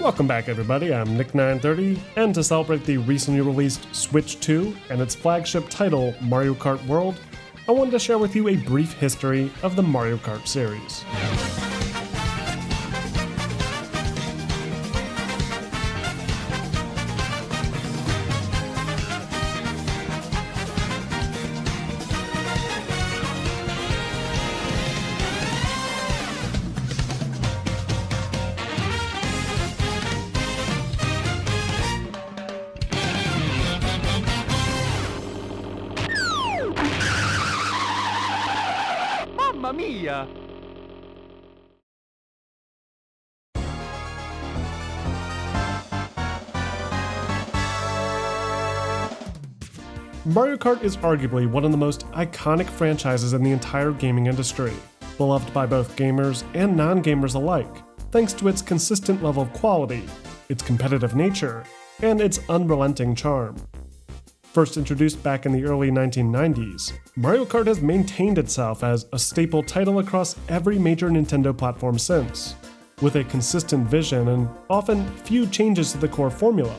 Welcome back everybody, I'm Nick930, and to celebrate the recently released Switch 2 and its flagship title, Mario Kart World, I wanted to share with you a brief history of the Mario Kart series. Mamma mia! Mario Kart is arguably one of the most iconic franchises in the entire gaming industry, beloved by both gamers and non-gamers alike, thanks to its consistent level of quality, its competitive nature, and its unrelenting charm. First introduced back in the early 1990s, Mario Kart has maintained itself as a staple title across every major Nintendo platform since, with a consistent vision and often few changes to the core formula,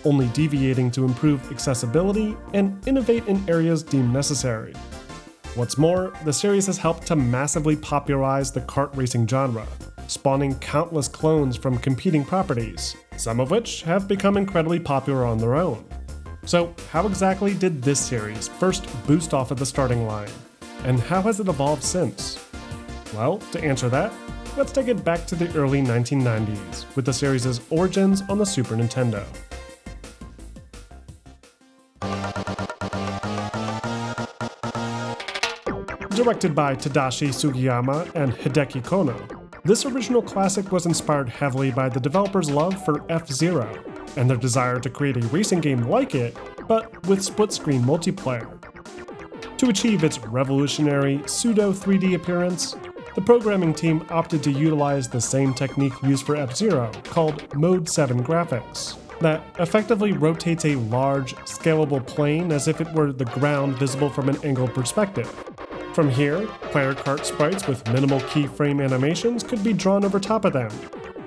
only deviating to improve accessibility and innovate in areas deemed necessary. What's more, the series has helped to massively popularize the kart racing genre, spawning countless clones from competing properties, some of which have become incredibly popular on their own. So how exactly did this series first boost off at the starting line, and how has it evolved since? Well, to answer that, let's take it back to the early 1990s with the series' origins on the Super Nintendo. Directed by Tadashi Sugiyama and Hideki Kono, this original classic was inspired heavily by the developers' love for F-Zero and their desire to create a racing game like it, but with split-screen multiplayer. To achieve its revolutionary pseudo-3D appearance, the programming team opted to utilize the same technique used for F-Zero, called Mode 7 graphics, that effectively rotates a large, scalable plane as if it were the ground visible from an angled perspective. From here, player kart sprites with minimal keyframe animations could be drawn over top of them,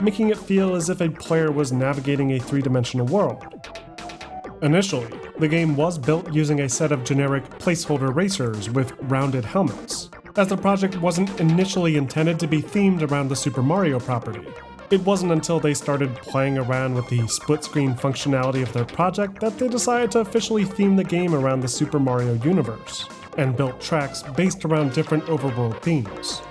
making it feel as if a player was navigating a three-dimensional world. Initially, the game was built using a set of generic placeholder racers with rounded helmets, as the project wasn't initially intended to be themed around the Super Mario property. It wasn't until they started playing around with the split-screen functionality of their project that they decided to officially theme the game around the Super Mario universe, and built tracks based around different overworld themes.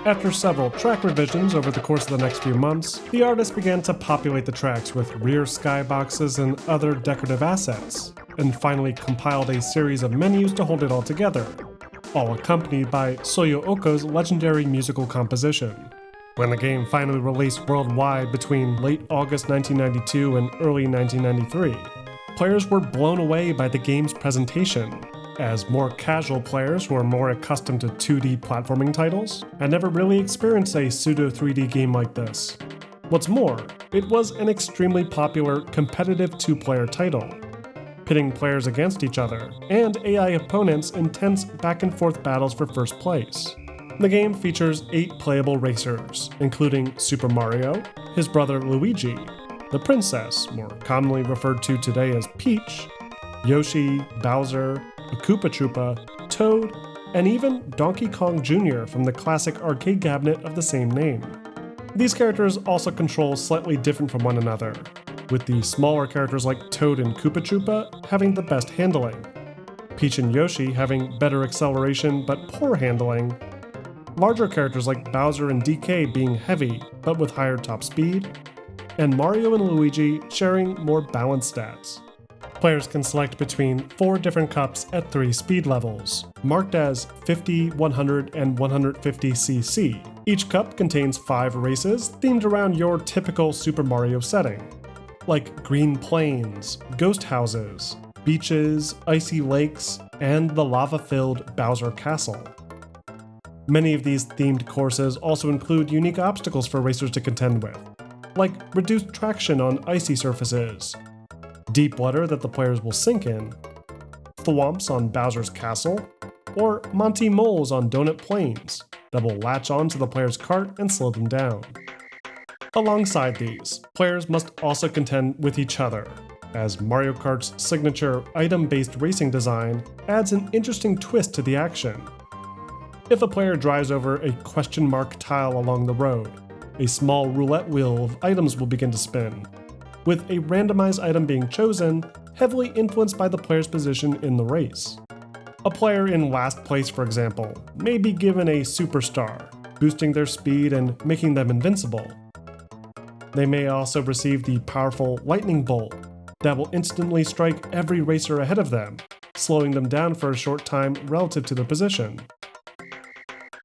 After several track revisions over the course of the next few months, the artists began to populate the tracks with rear skyboxes and other decorative assets, and finally compiled a series of menus to hold it all together, all accompanied by Soyo Oko's legendary musical composition. When the game finally released worldwide between late August 1992 and early 1993, players were blown away by the game's presentation, as more casual players who are more accustomed to 2D platforming titles had never really experienced a pseudo-3D game like this. What's more, it was an extremely popular competitive two-player title, pitting players against each other, and AI opponents in tense back-and-forth battles for first place. The game features 8 playable racers, including Super Mario, his brother Luigi, the princess, more commonly referred to today as Peach, Yoshi, Bowser, a Koopa Troopa, Toad, and even Donkey Kong Jr. from the classic arcade cabinet of the same name. These characters also control slightly different from one another, with the smaller characters like Toad and Koopa Troopa having the best handling, Peach and Yoshi having better acceleration but poor handling, larger characters like Bowser and DK being heavy but with higher top speed, and Mario and Luigi sharing more balanced stats. Players can select between 4 different cups at 3 speed levels, marked as 50, 100, and 150cc. Each cup contains 5 races themed around your typical Super Mario setting, like green plains, ghost houses, beaches, icy lakes, and the lava-filled Bowser Castle. Many of these themed courses also include unique obstacles for racers to contend with, like reduced traction on icy surfaces, deep water that the players will sink in, thwomps on Bowser's Castle, or Monty Moles on Donut Plains that will latch onto the player's cart and slow them down. Alongside these, players must also contend with each other, as Mario Kart's signature item-based racing design adds an interesting twist to the action. If a player drives over a question mark tile along the road, a small roulette wheel of items will begin to spin, with a randomized item being chosen, heavily influenced by the player's position in the race. A player in last place, for example, may be given a superstar, boosting their speed and making them invincible. They may also receive the powerful lightning bolt that will instantly strike every racer ahead of them, slowing them down for a short time relative to their position.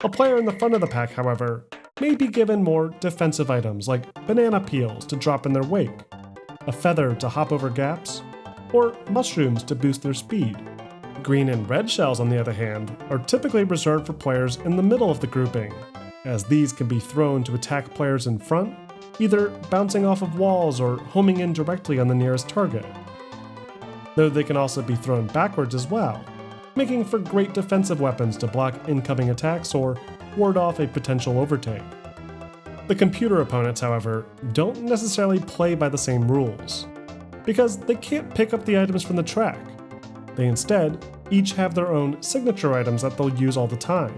A player in the front of the pack, however, may be given more defensive items like banana peels to drop in their wake, a feather to hop over gaps, or mushrooms to boost their speed. Green and red shells, on the other hand, are typically reserved for players in the middle of the grouping, as these can be thrown to attack players in front, either bouncing off of walls or homing in directly on the nearest target. Though they can also be thrown backwards as well, making for great defensive weapons to block incoming attacks or ward off a potential overtake. The computer opponents, however, don't necessarily play by the same rules, because they can't pick up the items from the track. They instead each have their own signature items that they'll use all the time.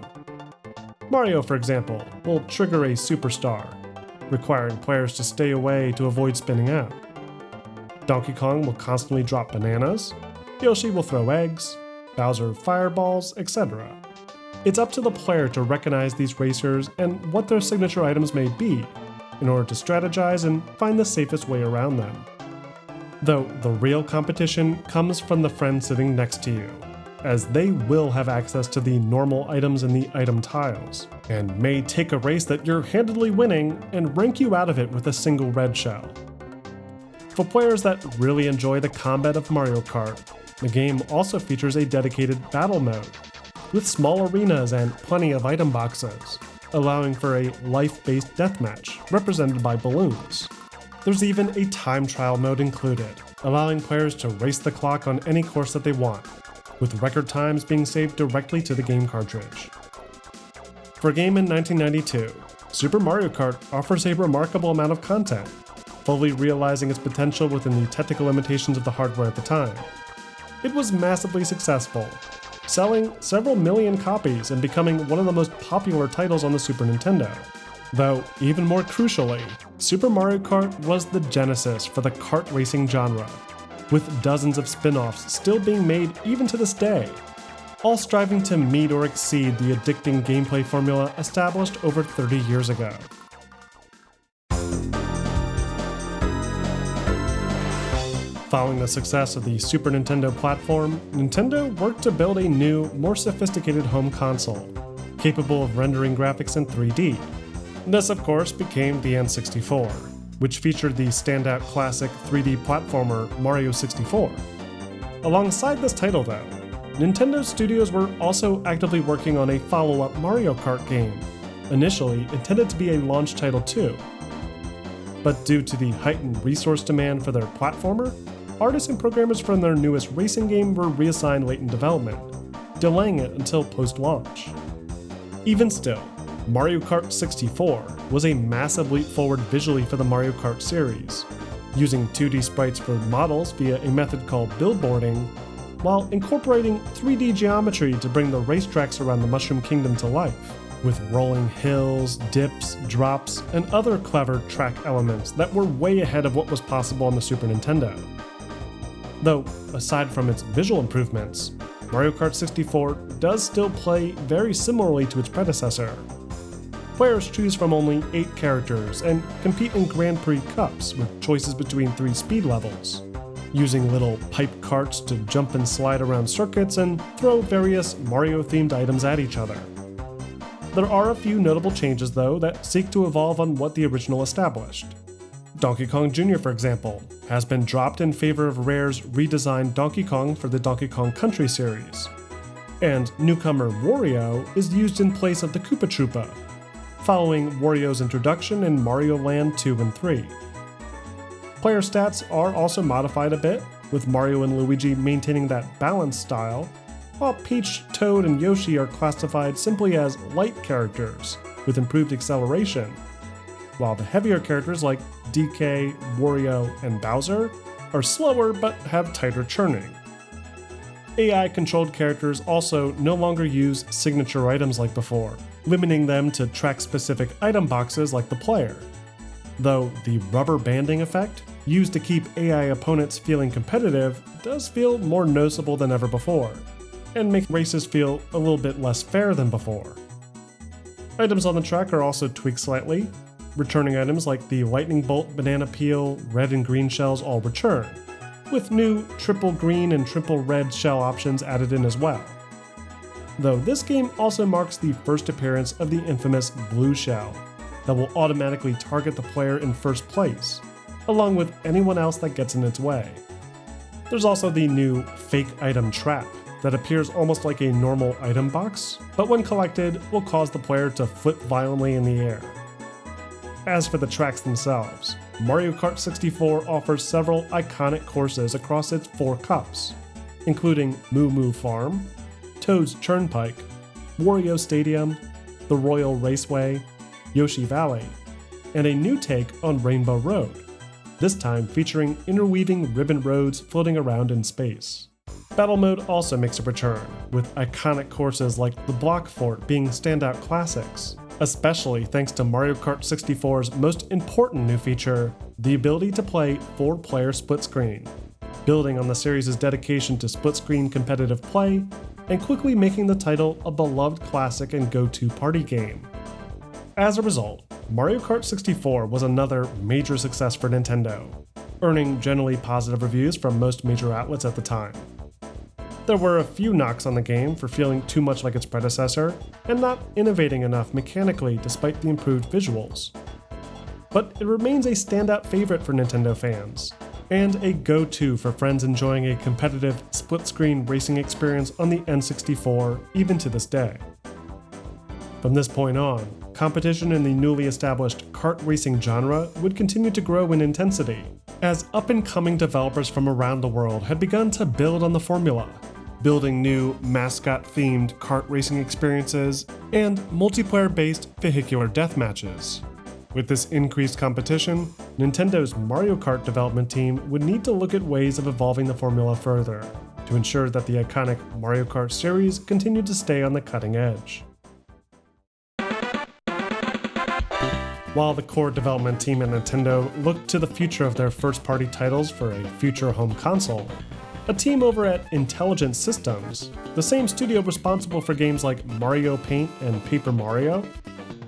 Mario, for example, will trigger a superstar, requiring players to stay away to avoid spinning out. Donkey Kong will constantly drop bananas, Yoshi will throw eggs, Bowser fireballs, etc. It's up to the player to recognize these racers and what their signature items may be, in order to strategize and find the safest way around them. Though the real competition comes from the friend sitting next to you, as they will have access to the normal items in the item tiles, and may take a race that you're handedly winning and rank you out of it with a single red shell. For players that really enjoy the combat of Mario Kart, the game also features a dedicated battle mode, with small arenas and plenty of item boxes, allowing for a life-based deathmatch represented by balloons. There's even a time trial mode included, allowing players to race the clock on any course that they want, with record times being saved directly to the game cartridge. For a game in 1992, Super Mario Kart offers a remarkable amount of content, fully realizing its potential within the technical limitations of the hardware at the time. It was massively successful, selling several million copies and becoming one of the most popular titles on the Super Nintendo. Though, even more crucially, Super Mario Kart was the genesis for the kart racing genre, with dozens of spin-offs still being made even to this day, all striving to meet or exceed the addicting gameplay formula established over 30 years ago. Following the success of the Super Nintendo platform, Nintendo worked to build a new, more sophisticated home console, capable of rendering graphics in 3D. This, of course, became the N64, which featured the standout classic 3D platformer Mario 64. Alongside this title, though, Nintendo studios were also actively working on a follow-up Mario Kart game, initially intended to be a launch title too. But due to the heightened resource demand for their platformer, artists and programmers from their newest racing game were reassigned late in development, delaying it until post-launch. Even still, Mario Kart 64 was a massive leap forward visually for the Mario Kart series, using 2D sprites for models via a method called billboarding, while incorporating 3D geometry to bring the racetracks around the Mushroom Kingdom to life, with rolling hills, dips, drops, and other clever track elements that were way ahead of what was possible on the Super Nintendo. Though, aside from its visual improvements, Mario Kart 64 does still play very similarly to its predecessor. Players choose from only 8 characters and compete in Grand Prix Cups with choices between 3 speed levels, using little pipe carts to jump and slide around circuits and throw various Mario-themed items at each other. There are a few notable changes, though, that seek to evolve on what the original established. Donkey Kong Jr., for example, has been dropped in favor of Rare's redesigned Donkey Kong for the Donkey Kong Country series, and newcomer Wario is used in place of the Koopa Troopa, following Wario's introduction in Mario Land 2 and 3. Player stats are also modified a bit, with Mario and Luigi maintaining that balanced style, while Peach, Toad, and Yoshi are classified simply as light characters, with improved acceleration, while the heavier characters like DK, Wario, and Bowser are slower but have tighter churning. AI-controlled characters also no longer use signature items like before, limiting them to track-specific item boxes like the player. Though the rubber banding effect, used to keep AI opponents feeling competitive, does feel more noticeable than ever before, and make races feel a little bit less fair than before. Items on the track are also tweaked slightly. Returning items like the lightning bolt, banana peel, red and green shells all return, with new triple green and triple red shell options added in as well. Though this game also marks the first appearance of the infamous blue shell that will automatically target the player in first place, along with anyone else that gets in its way. There's also the new fake item trap that appears almost like a normal item box, but when collected will cause the player to flip violently in the air. As for the tracks themselves, Mario Kart 64 offers several iconic courses across its 4 cups, including Moo Moo Farm, Toad's Turnpike, Wario Stadium, the Royal Raceway, Yoshi Valley, and a new take on Rainbow Road, this time featuring interweaving ribbon roads floating around in space. Battle Mode also makes a return, with iconic courses like the Block Fort being standout classics, especially thanks to Mario Kart 64's most important new feature, the ability to play 4-player split screen, building on the series' dedication to split-screen competitive play, and quickly making the title a beloved classic and go-to party game. As a result, Mario Kart 64 was another major success for Nintendo, earning generally positive reviews from most major outlets at the time. There were a few knocks on the game for feeling too much like its predecessor, and not innovating enough mechanically despite the improved visuals. But it remains a standout favorite for Nintendo fans, and a go-to for friends enjoying a competitive split-screen racing experience on the N64 even to this day. From this point on, competition in the newly established kart racing genre would continue to grow in intensity, as up-and-coming developers from around the world had begun to build on the formula, building new mascot-themed kart racing experiences and multiplayer-based vehicular death matches. With this increased competition, Nintendo's Mario Kart development team would need to look at ways of evolving the formula further to ensure that the iconic Mario Kart series continued to stay on the cutting edge. While the core development team at Nintendo looked to the future of their first-party titles for a future home console, a team over at Intelligent Systems, the same studio responsible for games like Mario Paint and Paper Mario,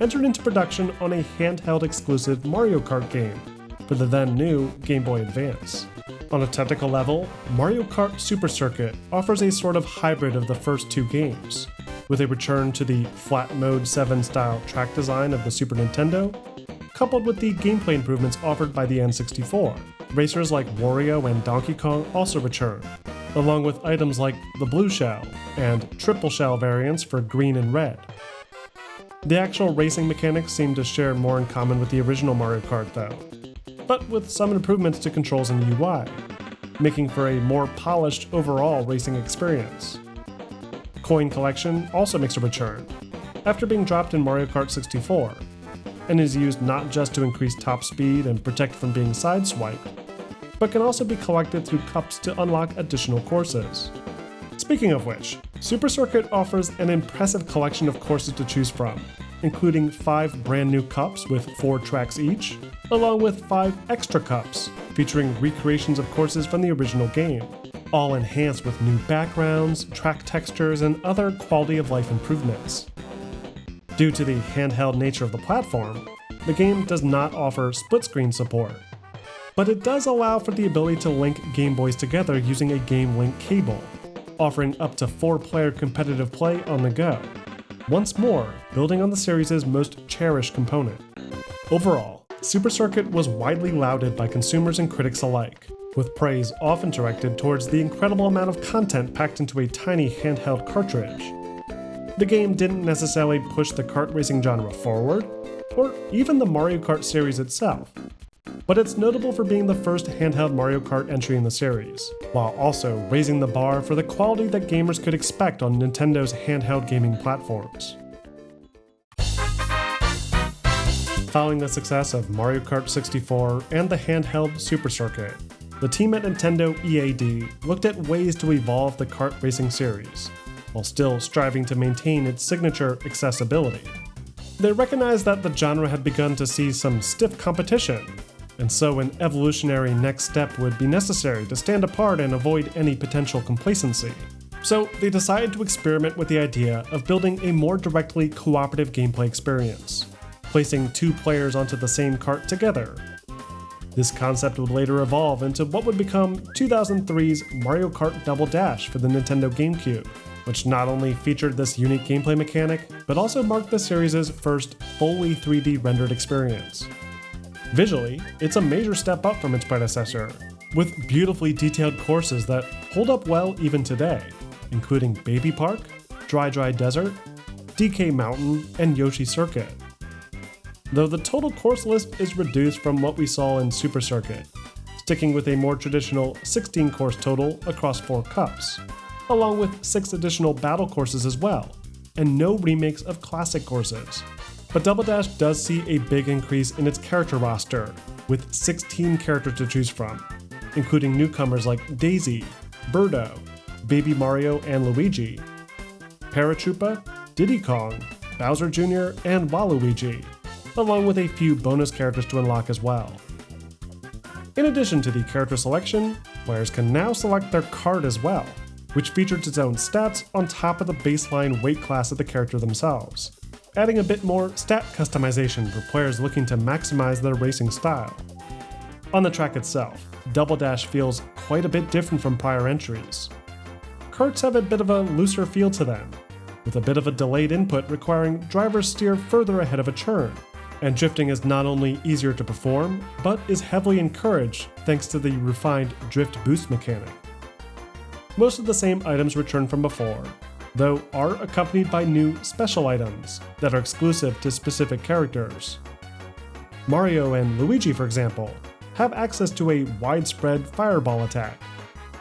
entered into production on a handheld exclusive Mario Kart game for the then new Game Boy Advance. On a technical level, Mario Kart Super Circuit offers a sort of hybrid of the first 2 games, with a return to the Flat Mode 7 style track design of the Super Nintendo, coupled with the gameplay improvements offered by the N64. Racers like Wario and Donkey Kong also return, along with items like the Blue Shell and Triple Shell variants for green and red. The actual racing mechanics seem to share more in common with the original Mario Kart though, but with some improvements to controls and UI, making for a more polished overall racing experience. Coin collection also makes a return, after being dropped in Mario Kart 64, and is used not just to increase top speed and protect from being sideswiped, but can also be collected through cups to unlock additional courses. Speaking of which, Super Circuit offers an impressive collection of courses to choose from, including 5 brand new cups with 4 tracks each, along with 5 extra cups featuring recreations of courses from the original game, all enhanced with new backgrounds, track textures, and other quality of life improvements. Due to the handheld nature of the platform, the game does not offer split-screen support, but it does allow for the ability to link Game Boys together using a Game Link cable, offering up to 4-player competitive play on the go, once more building on the series' most cherished component. Overall, Super Circuit was widely lauded by consumers and critics alike, with praise often directed towards the incredible amount of content packed into a tiny handheld cartridge. The game didn't necessarily push the kart racing genre forward, or even the Mario Kart series itself, but it's notable for being the first handheld Mario Kart entry in the series, while also raising the bar for the quality that gamers could expect on Nintendo's handheld gaming platforms. Following the success of Mario Kart 64 and the handheld Super Circuit, the team at Nintendo EAD looked at ways to evolve the kart racing series, while still striving to maintain its signature accessibility. They recognized that the genre had begun to see some stiff competition, and so an evolutionary next step would be necessary to stand apart and avoid any potential complacency. So they decided to experiment with the idea of building a more directly cooperative gameplay experience, placing two players onto the same kart together. This concept would later evolve into what would become 2003's Mario Kart Double Dash for the Nintendo GameCube, which not only featured this unique gameplay mechanic, but also marked the series' first fully 3D rendered experience. Visually, it's a major step up from its predecessor, with beautifully detailed courses that hold up well even today, including Baby Park, Dry Desert, DK Mountain, and Yoshi Circuit. Though the total course list is reduced from what we saw in Super Circuit, sticking with a more traditional 16 course total across 4 cups, along with 6 additional battle courses as well, and no remakes of classic courses. But Double Dash does see a big increase in its character roster, with 16 characters to choose from, including newcomers like Daisy, Birdo, Baby Mario and Luigi, Paratroopa, Diddy Kong, Bowser Jr., and Waluigi, along with a few bonus characters to unlock as well. In addition to the character selection, players can now select their card as well, which features its own stats on top of the baseline weight class of the character themselves, adding a bit more stat customization for players looking to maximize their racing style. On the track itself, Double Dash feels quite a bit different from prior entries. Karts have a bit of a looser feel to them, with a bit of a delayed input requiring drivers steer further ahead of a turn, and drifting is not only easier to perform, but is heavily encouraged thanks to the refined drift boost mechanic. Most of the same items return from before, though are accompanied by new special items that are exclusive to specific characters. Mario and Luigi, for example, have access to a widespread fireball attack.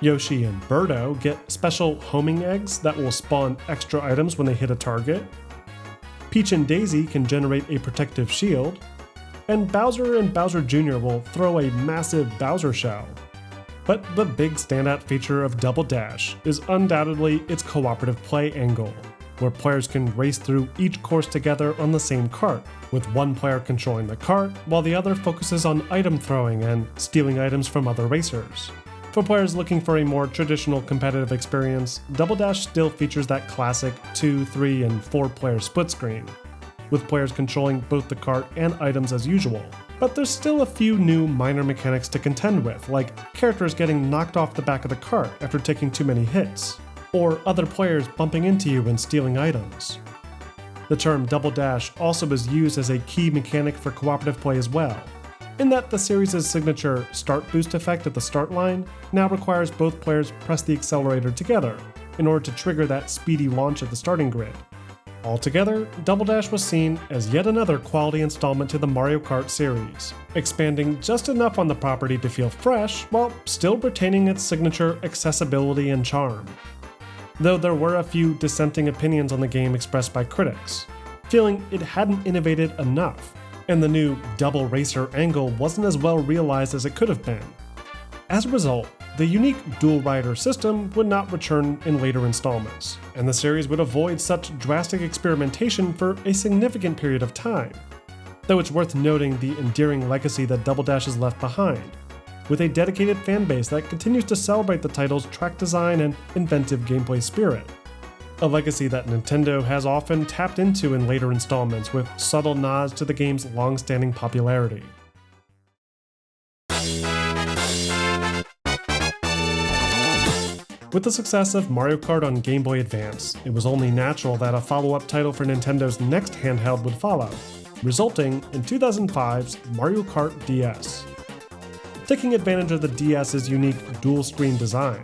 Yoshi and Birdo get special homing eggs that will spawn extra items when they hit a target. Peach and Daisy can generate a protective shield, and Bowser and Bowser Jr. will throw a massive Bowser shell. But the big standout feature of Double Dash is undoubtedly its cooperative play angle, where players can race through each course together on the same kart, with one player controlling the kart while the other focuses on item throwing and stealing items from other racers. For players looking for a more traditional competitive experience, Double Dash still features that classic 2, 3, and 4 player split screen, with players controlling both the kart and items as usual. But there's still a few new minor mechanics to contend with, like characters getting knocked off the back of the cart after taking too many hits, or other players bumping into you and stealing items. The term Double Dash also is used as a key mechanic for cooperative play as well, in that the series' signature start boost effect at the start line now requires both players press the accelerator together in order to trigger that speedy launch at the starting grid. Altogether, Double Dash was seen as yet another quality installment to the Mario Kart series, expanding just enough on the property to feel fresh while still retaining its signature accessibility and charm. Though there were a few dissenting opinions on the game expressed by critics, feeling it hadn't innovated enough, and the new double racer angle wasn't as well realized as it could have been. As a result, the unique dual rider system would not return in later installments, and the series would avoid such drastic experimentation for a significant period of time, though it's worth noting the endearing legacy that Double Dash has left behind, with a dedicated fanbase that continues to celebrate the title's track design and inventive gameplay spirit. A legacy that Nintendo has often tapped into in later installments with subtle nods to the game's long-standing popularity. With the success of Mario Kart on Game Boy Advance, it was only natural that a follow-up title for Nintendo's next handheld would follow, resulting in 2005's Mario Kart DS. Taking advantage of the DS's unique dual-screen design,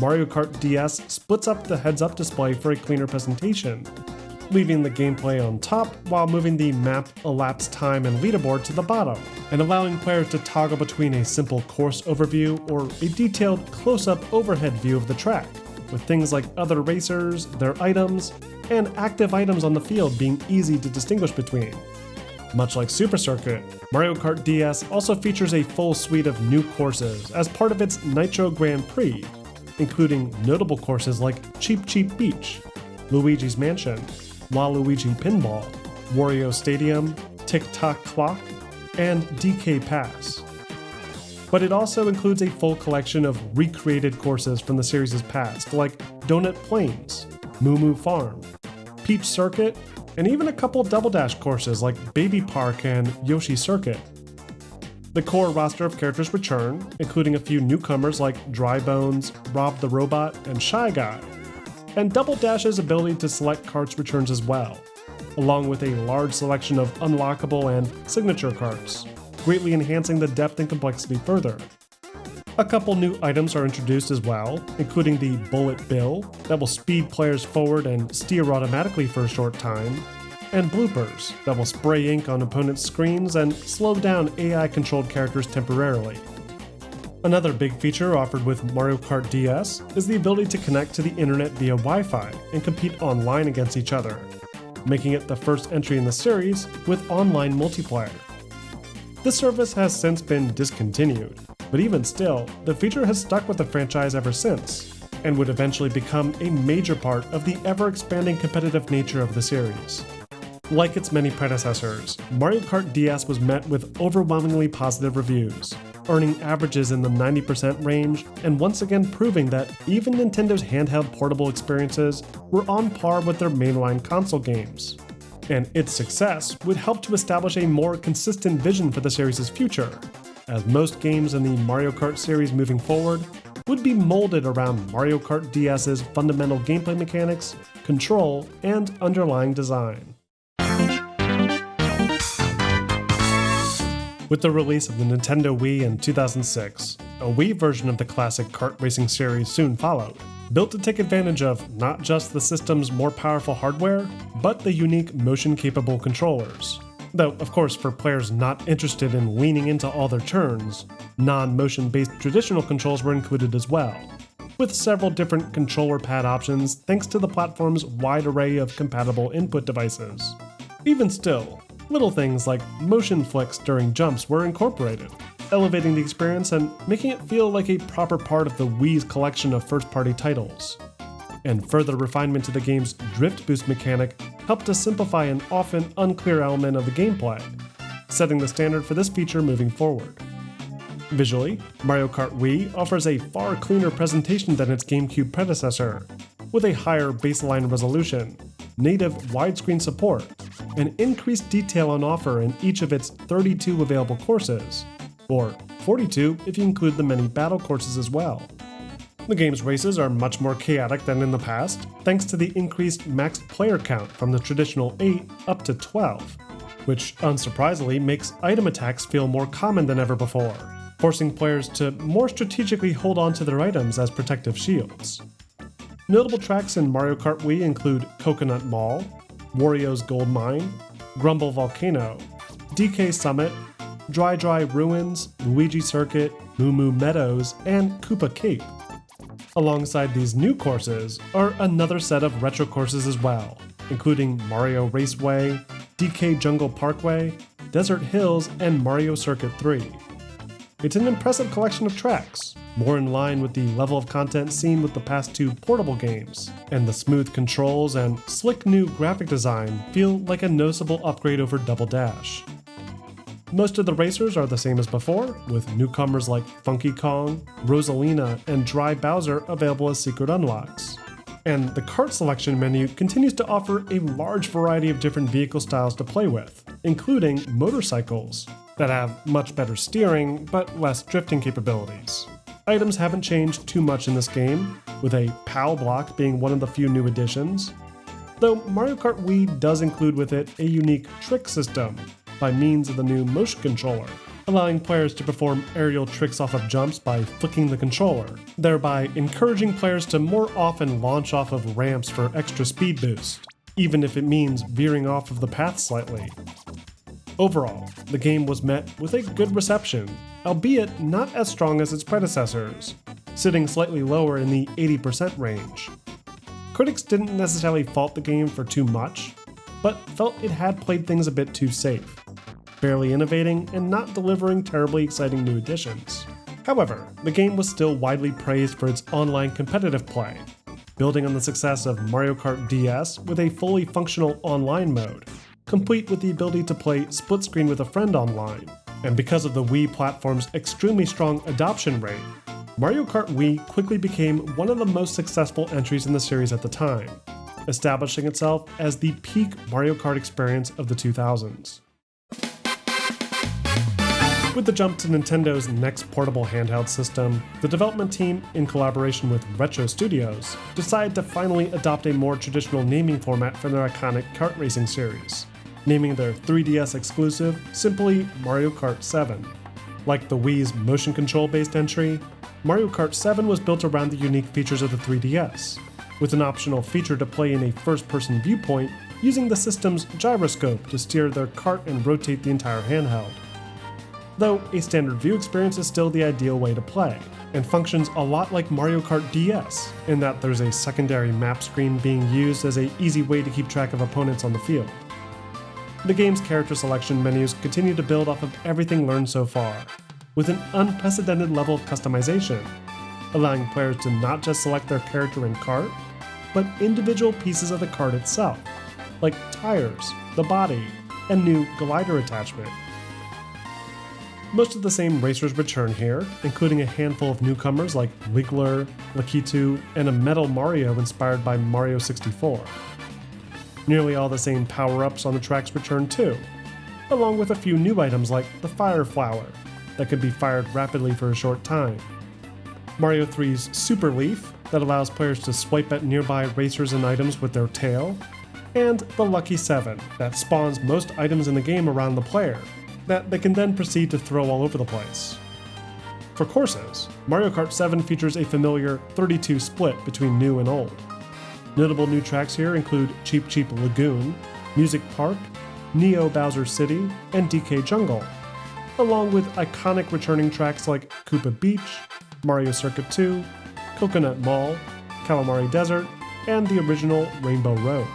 Mario Kart DS splits up the heads-up display for a cleaner presentation, leaving the gameplay on top while moving the map, elapsed time, and leaderboard to the bottom, and allowing players to toggle between a simple course overview or a detailed close-up overhead view of the track, with things like other racers, their items, and active items on the field being easy to distinguish between. Much like Super Circuit, Mario Kart DS also features a full suite of new courses as part of its Nitro Grand Prix, including notable courses like Cheep Cheep Beach, Luigi's Mansion, Waluigi Pinball, Wario Stadium, Tick Tock Clock, and DK Pass. But it also includes a full collection of recreated courses from the series' past, like Donut Plains, Moo Moo Farm, Peach Circuit, and even a couple Double Dash courses like Baby Park and Yoshi Circuit. The core roster of characters return, including a few newcomers like Dry Bones, Rob the Robot, and Shy Guy. And Double Dash's ability to select carts returns as well, along with a large selection of unlockable and signature carts, greatly enhancing the depth and complexity further. A couple new items are introduced as well, including the Bullet Bill that will speed players forward and steer automatically for a short time, and bloopers that will spray ink on opponents' screens and slow down AI-controlled characters temporarily. Another big feature offered with Mario Kart DS is the ability to connect to the internet via Wi-Fi and compete online against each other, making it the first entry in the series with online multiplayer. This service has since been discontinued, but even still, the feature has stuck with the franchise ever since, and would eventually become a major part of the ever-expanding competitive nature of the series. Like its many predecessors, Mario Kart DS was met with overwhelmingly positive reviews, earning averages in the 90% range, and once again proving that even Nintendo's handheld portable experiences were on par with their mainline console games. And its success would help to establish a more consistent vision for the series' future, as most games in the Mario Kart series moving forward would be molded around Mario Kart DS's fundamental gameplay mechanics, control, and underlying design. With the release of the Nintendo Wii in 2006, a Wii version of the classic kart racing series soon followed, built to take advantage of not just the system's more powerful hardware, but the unique motion-capable controllers. Though, of course, for players not interested in leaning into all their turns, non-motion-based traditional controls were included as well, with several different controller pad options thanks to the platform's wide array of compatible input devices. Even still, little things like motion flicks during jumps were incorporated, elevating the experience and making it feel like a proper part of the Wii's collection of first-party titles. And further refinement to the game's drift boost mechanic helped to simplify an often unclear element of the gameplay, setting the standard for this feature moving forward. Visually, Mario Kart Wii offers a far cleaner presentation than its GameCube predecessor, with a higher baseline resolution, native widescreen support, and increased detail on offer in each of its 32 available courses, or 42 if you include the many battle courses as well. The game's races are much more chaotic than in the past, thanks to the increased max player count from the traditional 8 up to 12, which unsurprisingly makes item attacks feel more common than ever before, forcing players to more strategically hold on to their items as protective shields. Notable tracks in Mario Kart Wii include Coconut Mall, Wario's Gold Mine, Grumble Volcano, DK Summit, Dry Dry Ruins, Luigi Circuit, Moo Moo Meadows, and Koopa Cape. Alongside these new courses are another set of retro courses as well, including Mario Raceway, DK Jungle Parkway, Desert Hills, and Mario Circuit 3. It's an impressive collection of tracks, more in line with the level of content seen with the past two portable games, and the smooth controls and slick new graphic design feel like a noticeable upgrade over Double Dash. Most of the racers are the same as before, with newcomers like Funky Kong, Rosalina, and Dry Bowser available as secret unlocks. And the kart selection menu continues to offer a large variety of different vehicle styles to play with, including motorcycles, that have much better steering but less drifting capabilities. Items haven't changed too much in this game, with a POW block being one of the few new additions, though Mario Kart Wii does include with it a unique trick system by means of the new motion controller, allowing players to perform aerial tricks off of jumps by flicking the controller, thereby encouraging players to more often launch off of ramps for extra speed boost, even if it means veering off of the path slightly. Overall, the game was met with a good reception, albeit not as strong as its predecessors, sitting slightly lower in the 80% range. Critics didn't necessarily fault the game for too much, but felt it had played things a bit too safe, barely innovating and not delivering terribly exciting new additions. However, the game was still widely praised for its online competitive play, building on the success of Mario Kart DS with a fully functional online mode, complete with the ability to play split screen with a friend online. And because of the Wii platform's extremely strong adoption rate, Mario Kart Wii quickly became one of the most successful entries in the series at the time, establishing itself as the peak Mario Kart experience of the 2000s. With the jump to Nintendo's next portable handheld system, the development team, in collaboration with Retro Studios, decided to finally adopt a more traditional naming format for their iconic kart racing series, naming their 3DS exclusive simply Mario Kart 7. Like the Wii's motion control-based entry, Mario Kart 7 was built around the unique features of the 3DS, with an optional feature to play in a first-person viewpoint using the system's gyroscope to steer their kart and rotate the entire handheld. Though a standard view experience is still the ideal way to play, and functions a lot like Mario Kart DS, in that there's a secondary map screen being used as an easy way to keep track of opponents on the field. The game's character selection menus continue to build off of everything learned so far, with an unprecedented level of customization, allowing players to not just select their character and kart, but individual pieces of the kart itself, like tires, the body, and new glider attachment. Most of the same racers return here, including a handful of newcomers like Wiggler, Lakitu, and a Metal Mario inspired by Mario 64. Nearly all the same power-ups on the tracks return too, along with a few new items like the Fire Flower, that could be fired rapidly for a short time, Mario 3's Super Leaf, that allows players to swipe at nearby racers and items with their tail, and the Lucky 7, that spawns most items in the game around the player, that they can then proceed to throw all over the place. For courses, Mario Kart 7 features a familiar 32 split between new and old. Notable new tracks here include Cheep Cheep Lagoon, Music Park, Neo Bowser City, and DK Jungle, along with iconic returning tracks like Koopa Beach, Mario Circuit 2, Coconut Mall, Calamari Desert, and the original Rainbow Road.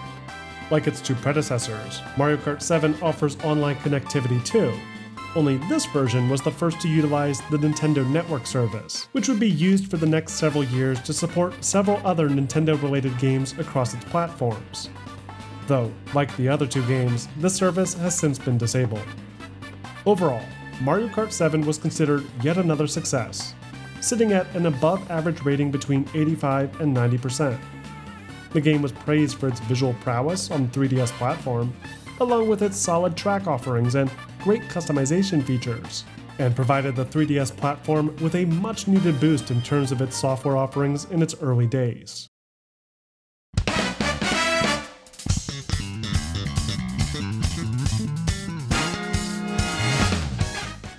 Like its two predecessors, Mario Kart 7 offers online connectivity too, only this version was the first to utilize the Nintendo Network service, which would be used for the next several years to support several other Nintendo-related games across its platforms. Though, like the other two games, this service has since been disabled. Overall, Mario Kart 7 was considered yet another success, sitting at an above-average rating between 85 and 90%. The game was praised for its visual prowess on the 3DS platform, along with its solid track offerings and great customization features, and provided the 3DS platform with a much-needed boost in terms of its software offerings in its early days.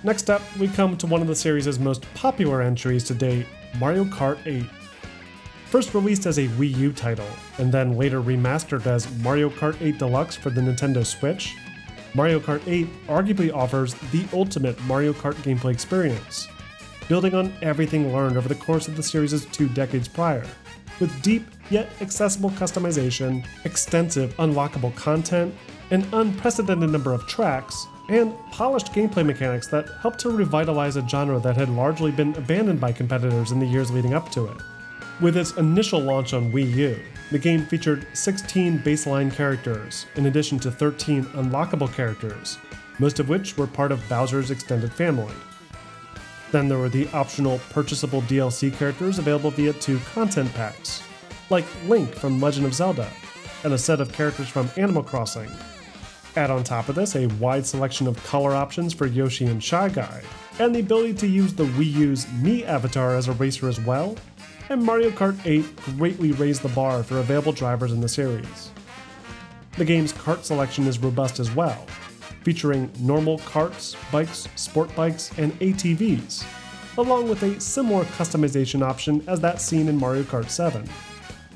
Next up, we come to one of the series' most popular entries to date, Mario Kart 8. First released as a Wii U title, and then later remastered as Mario Kart 8 Deluxe for the Nintendo Switch, Mario Kart 8 arguably offers the ultimate Mario Kart gameplay experience, building on everything learned over the course of the series' 2 decades prior, with deep yet accessible customization, extensive unlockable content, an unprecedented number of tracks, and polished gameplay mechanics that help to revitalize a genre that had largely been abandoned by competitors in the years leading up to it. With its initial launch on Wii U, the game featured 16 baseline characters, in addition to 13 unlockable characters, most of which were part of Bowser's extended family. Then there were the optional purchasable DLC characters available via 2 content packs, like Link from Legend of Zelda, and a set of characters from Animal Crossing. Add on top of this a wide selection of color options for Yoshi and Shy Guy, and the ability to use the Wii U's Mii avatar as a racer as well, and Mario Kart 8 greatly raised the bar for available drivers in the series. The game's kart selection is robust as well, featuring normal karts, bikes, sport bikes, and ATVs, along with a similar customization option as that seen in Mario Kart 7.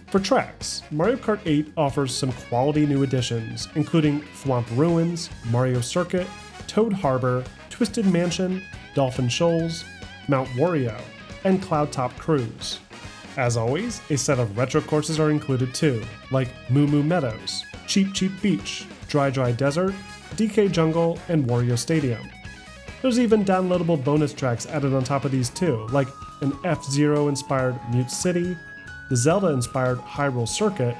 For tracks, Mario Kart 8 offers some quality new additions, including Thwomp Ruins, Mario Circuit, Toad Harbor, Twisted Mansion, Dolphin Shoals, Mount Wario, and Cloud Top Cruise. As always, a set of retro courses are included too, like Moo Moo Meadows, Cheep Cheep Beach, Dry Dry Desert, DK Jungle, and Wario Stadium. There's even downloadable bonus tracks added on top of these too, like an F-Zero inspired Mute City, the Zelda inspired Hyrule Circuit,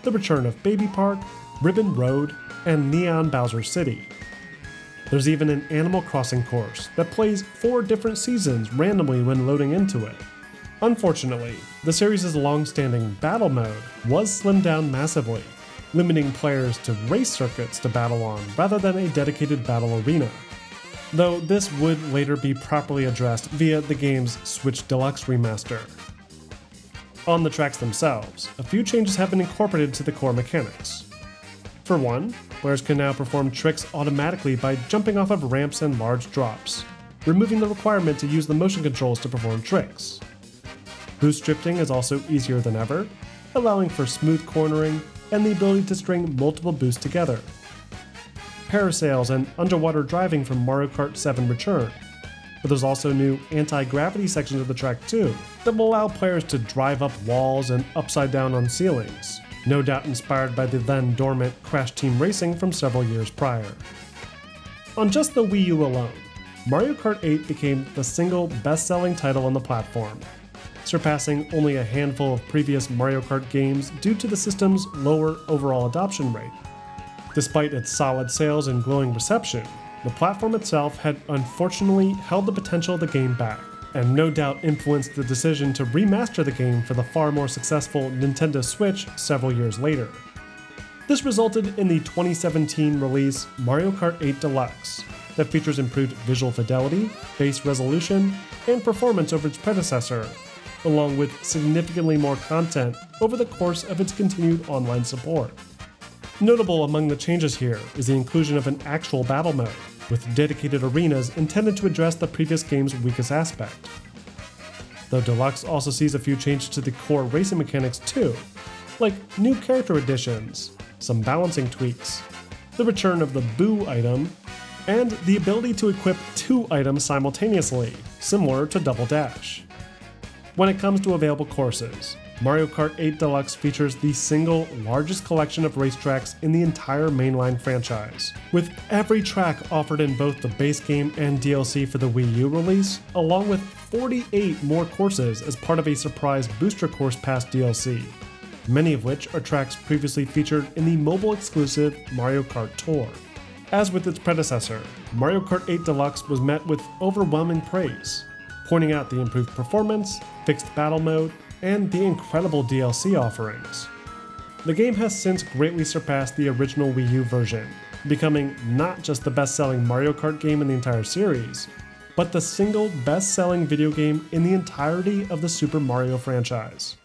the return of Baby Park, Ribbon Road, and Neon Bowser City. There's even an Animal Crossing course that plays 4 different seasons randomly when loading into it. Unfortunately, the series' long-standing battle mode was slimmed down massively, limiting players to race circuits to battle on rather than a dedicated battle arena. Though this would later be properly addressed via the game's Switch Deluxe remaster. On the tracks themselves, a few changes have been incorporated to the core mechanics. For one, players can now perform tricks automatically by jumping off of ramps and large drops, removing the requirement to use the motion controls to perform tricks. Boost drifting is also easier than ever, allowing for smooth cornering and the ability to string multiple boosts together. Parasails and underwater driving from Mario Kart 7 return, but there's also new anti-gravity sections of the track too that will allow players to drive up walls and upside down on ceilings, no doubt inspired by the then dormant Crash Team Racing from several years prior. On just the Wii U alone, Mario Kart 8 became the single best-selling title on the platform, surpassing only a handful of previous Mario Kart games due to the system's lower overall adoption rate. Despite its solid sales and glowing reception, the platform itself had unfortunately held the potential of the game back, and no doubt influenced the decision to remaster the game for the far more successful Nintendo Switch several years later. This resulted in the 2017 release Mario Kart 8 Deluxe, that features improved visual fidelity, base resolution, and performance over its predecessor, along with significantly more content over the course of its continued online support. Notable among the changes here is the inclusion of an actual battle mode, with dedicated arenas intended to address the previous game's weakest aspect. Though Deluxe also sees a few changes to the core racing mechanics too, like new character additions, some balancing tweaks, the return of the Boo item, and the ability to equip 2 items simultaneously, similar to Double Dash. When it comes to available courses, Mario Kart 8 Deluxe features the single largest collection of racetracks in the entire mainline franchise, with every track offered in both the base game and DLC for the Wii U release, along with 48 more courses as part of a surprise Booster Course Pass DLC, many of which are tracks previously featured in the mobile-exclusive Mario Kart Tour. As with its predecessor, Mario Kart 8 Deluxe was met with overwhelming praise, pointing out the improved performance, fixed battle mode, and the incredible DLC offerings. The game has since greatly surpassed the original Wii U version, becoming not just the best-selling Mario Kart game in the entire series, but the single best-selling video game in the entirety of the Super Mario franchise.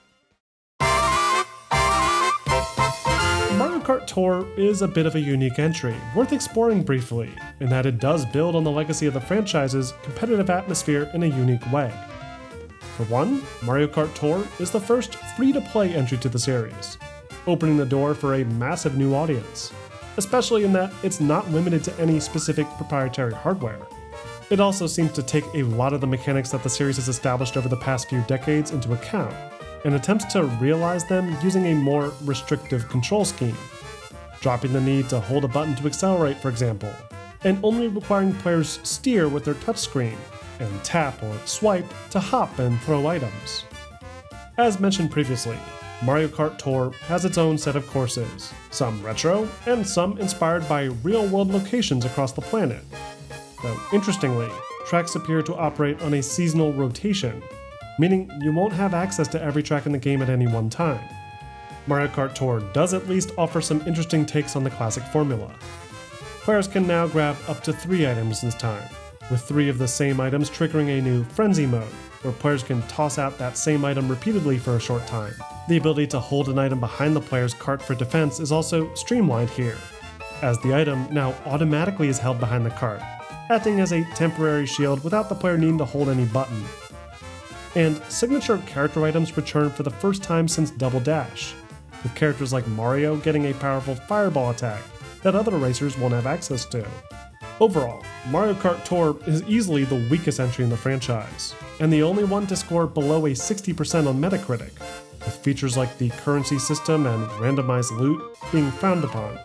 Mario Kart Tour is a bit of a unique entry, worth exploring briefly, in that it does build on the legacy of the franchise's competitive atmosphere in a unique way. For one, Mario Kart Tour is the first free-to-play entry to the series, opening the door for a massive new audience, especially in that it's not limited to any specific proprietary hardware. It also seems to take a lot of the mechanics that the series has established over the past few decades into account, and attempts to realize them using a more restrictive control scheme, dropping the need to hold a button to accelerate, for example, and only requiring players steer with their touchscreen, and tap or swipe to hop and throw items. As mentioned previously, Mario Kart Tour has its own set of courses, some retro and some inspired by real-world locations across the planet. Though interestingly, tracks appear to operate on a seasonal rotation, meaning you won't have access to every track in the game at any one time. Mario Kart Tour does at least offer some interesting takes on the classic formula. Players can now grab up to 3 items this time, with 3 of the same items triggering a new Frenzy mode, where players can toss out that same item repeatedly for a short time. The ability to hold an item behind the player's cart for defense is also streamlined here, as the item now automatically is held behind the cart, acting as a temporary shield without the player needing to hold any button. And signature character items return for the first time since Double Dash, with characters like Mario getting a powerful fireball attack that other racers won't have access to. Overall, Mario Kart Tour is easily the weakest entry in the franchise, and the only one to score below a 60% on Metacritic, with features like the currency system and randomized loot being frowned upon.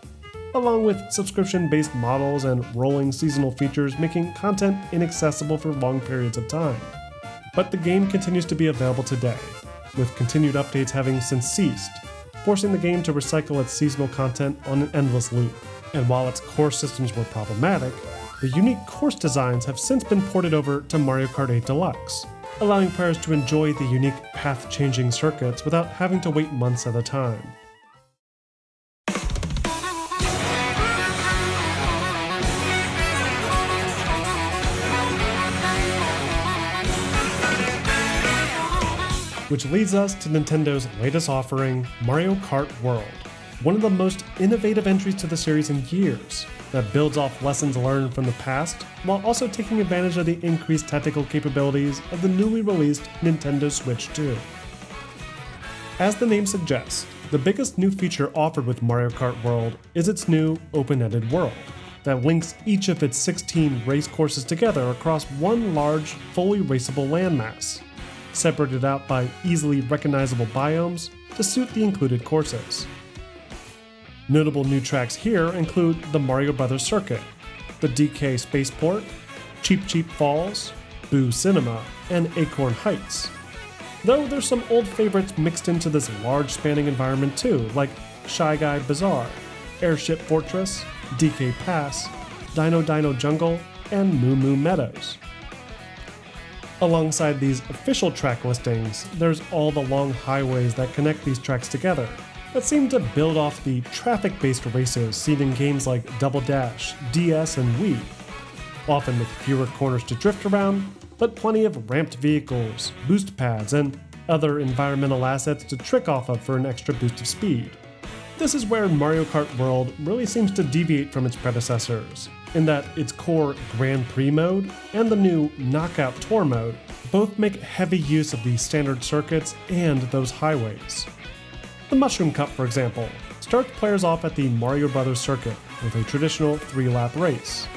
along with subscription-based models and rolling seasonal features making content inaccessible for long periods of time. But the game continues to be available today, with continued updates having since ceased, forcing the game to recycle its seasonal content on an endless loop. And while its course systems were problematic, the unique course designs have since been ported over to Mario Kart 8 Deluxe, allowing players to enjoy the unique path-changing circuits without having to wait months at a time. Which leads us to Nintendo's latest offering, Mario Kart World, one of the most innovative entries to the series in years, that builds off lessons learned from the past while also taking advantage of the increased tactical capabilities of the newly released Nintendo Switch 2. As the name suggests, the biggest new feature offered with Mario Kart World is its new open-ended world that links each of its 16 race courses together across one large, fully raceable landmass, separated out by easily recognizable biomes to suit the included courses. Notable new tracks here include the Mario Brothers Circuit, the DK Spaceport, Cheep Cheep Falls, Boo Cinema, and Acorn Heights. Though there's some old favorites mixed into this large spanning environment too, like Shy Guy Bazaar, Airship Fortress, DK Pass, Dino Dino Jungle, and Moo Moo Meadows. Alongside these official track listings, there's all the long highways that connect these tracks together, that seem to build off the traffic-based races seen in games like Double Dash, DS, and Wii, often with fewer corners to drift around, but plenty of ramped vehicles, boost pads, and other environmental assets to trick off of for an extra boost of speed. This is where Mario Kart World really seems to deviate from its predecessors, in that its core Grand Prix mode and the new Knockout Tour mode both make heavy use of the standard circuits and those highways. The Mushroom Cup, for example, starts players off at the Mario Brothers Circuit with a traditional 3-lap race.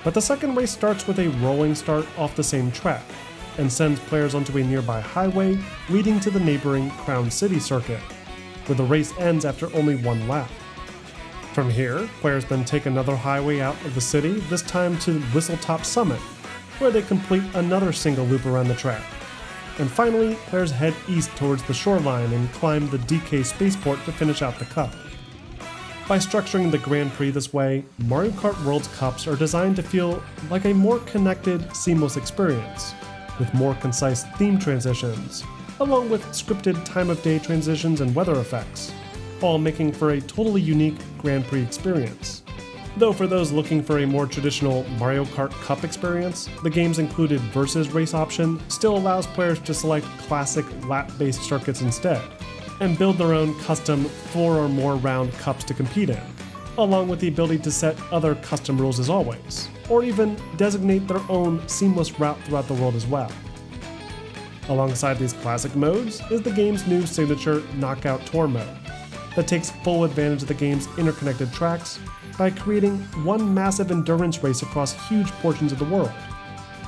But the second race starts with a rolling start off the same track, and sends players onto a nearby highway leading to the neighboring Crown City Circuit, where the race ends after only one lap. From here, players then take another highway out of the city, this time to Whistletop Summit, where they complete another single loop around the track. And finally, players head east towards the shoreline and climb the DK Spaceport to finish out the cup. By structuring the Grand Prix this way, Mario Kart World's cups are designed to feel like a more connected, seamless experience, with more concise theme transitions, along with scripted time-of-day transitions and weather effects, all making for a totally unique Grand Prix experience. Though for those looking for a more traditional Mario Kart Cup experience, the game's included Versus race option still allows players to select classic lap-based circuits instead, and build their own custom 4 or more round cups to compete in, along with the ability to set other custom rules as always, or even designate their own seamless route throughout the world as well. Alongside these classic modes is the game's new signature Knockout Tour mode, that takes full advantage of the game's interconnected tracks by creating one massive endurance race across huge portions of the world.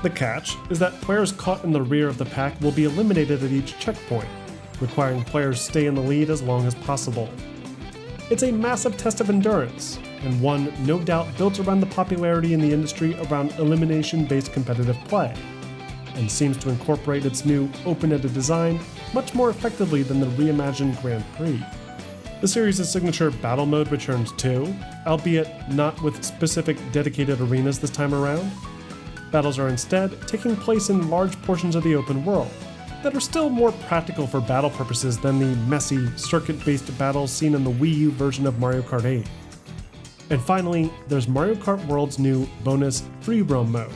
The catch is that players caught in the rear of the pack will be eliminated at each checkpoint, requiring players stay in the lead as long as possible. It's a massive test of endurance, and one no doubt built around the popularity in the industry around elimination-based competitive play, and seems to incorporate its new open-ended design much more effectively than the reimagined Grand Prix. The series' signature battle mode returns too, albeit not with specific dedicated arenas this time around. Battles are instead taking place in large portions of the open world, that are still more practical for battle purposes than the messy, circuit-based battles seen in the Wii U version of Mario Kart 8. And finally, there's Mario Kart World's new bonus Free Roam mode,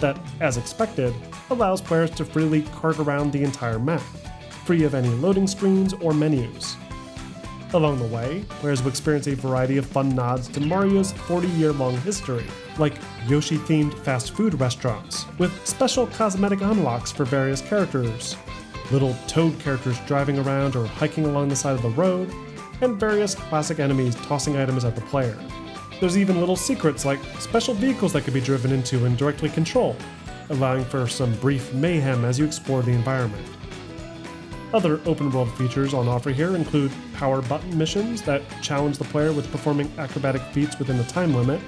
that, as expected, allows players to freely kart around the entire map, free of any loading screens or menus. Along the way, players will experience a variety of fun nods to Mario's 40-year-long history, like Yoshi-themed fast food restaurants, with special cosmetic unlocks for various characters, little Toad characters driving around or hiking along the side of the road, and various classic enemies tossing items at the player. There's even little secrets like special vehicles that can be driven into and directly controlled, allowing for some brief mayhem as you explore the environment. Other open-world features on offer here include power button missions that challenge the player with performing acrobatic feats within a time limit,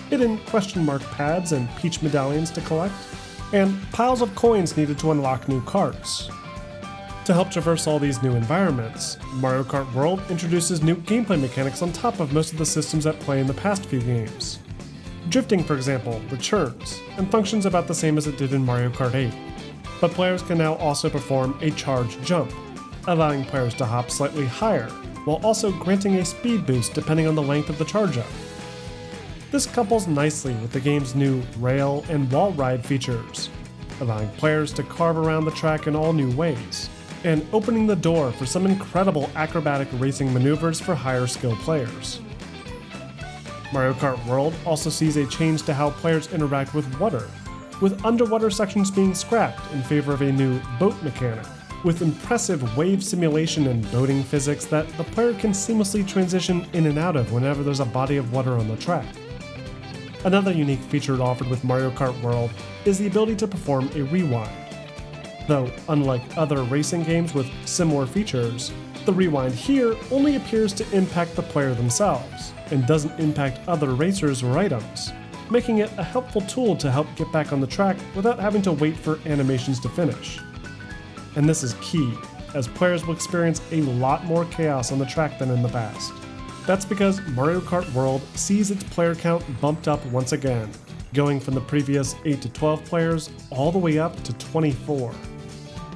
hidden question mark pads and peach medallions to collect, and piles of coins needed to unlock new carts. To help traverse all these new environments, Mario Kart World introduces new gameplay mechanics on top of most of the systems at play in the past few games. Drifting, for example, returns, and functions about the same as it did in Mario Kart 8. But players can now also perform a charge jump, allowing players to hop slightly higher, while also granting a speed boost depending on the length of the charge up. This couples nicely with the game's new rail and wall ride features, allowing players to carve around the track in all new ways, and opening the door for some incredible acrobatic racing maneuvers for higher skill players. Mario Kart World also sees a change to how players interact with water, with underwater sections being scrapped in favor of a new boat mechanic, with impressive wave simulation and boating physics that the player can seamlessly transition in and out of whenever there's a body of water on the track. Another unique feature offered with Mario Kart World is the ability to perform a rewind. Though, unlike other racing games with similar features, the rewind here only appears to impact the player themselves, and doesn't impact other racers or items, making it a helpful tool to help get back on the track without having to wait for animations to finish. And this is key, as players will experience a lot more chaos on the track than in the past. That's because Mario Kart World sees its player count bumped up once again, going from the previous 8 to 12 players all the way up to 24.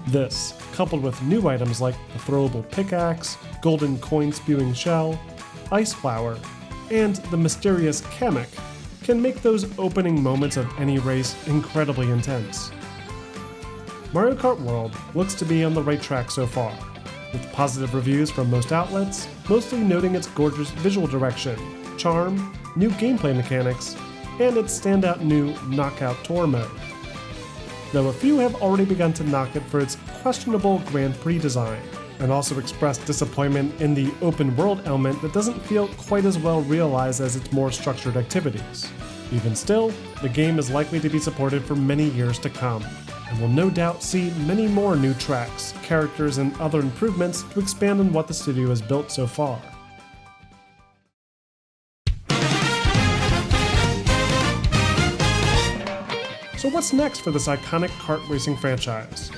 This, coupled with new items like the throwable pickaxe, golden coin-spewing shell, ice flower, and the mysterious Kamek, can make those opening moments of any race incredibly intense. Mario Kart World looks to be on the right track so far, with positive reviews from most outlets, mostly noting its gorgeous visual direction, charm, new gameplay mechanics, and its standout new Knockout Tour mode. Though a few have already begun to knock it for its questionable Grand Prix design, and also expressed disappointment in the open world element that doesn't feel quite as well realized as its more structured activities. Even still, the game is likely to be supported for many years to come, and will no doubt see many more new tracks, characters, and other improvements to expand on what the studio has built so far. So what's next for this iconic kart racing franchise?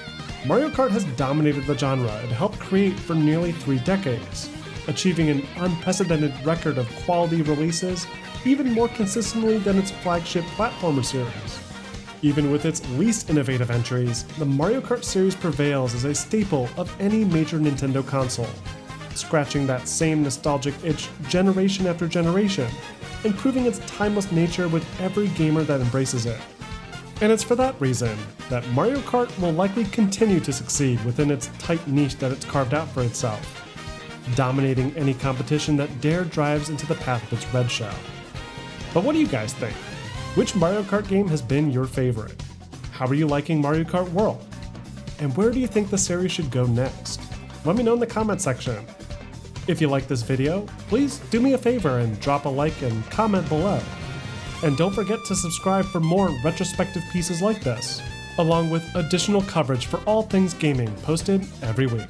Mario Kart has dominated the genre and helped create for nearly 3 decades, achieving an unprecedented record of quality releases even more consistently than its flagship platformer series. Even with its least innovative entries, the Mario Kart series prevails as a staple of any major Nintendo console, scratching that same nostalgic itch generation after generation, and proving its timeless nature with every gamer that embraces it. And it's for that reason that Mario Kart will likely continue to succeed within its tight niche that it's carved out for itself, dominating any competition that dare drives into the path of its red shell. But what do you guys think? Which Mario Kart game has been your favorite? How are you liking Mario Kart World? And where do you think the series should go next? Let me know in the comment section. If you like this video, please do me a favor and drop a like and comment below. And don't forget to subscribe for more retrospective pieces like this, along with additional coverage for all things gaming posted every week.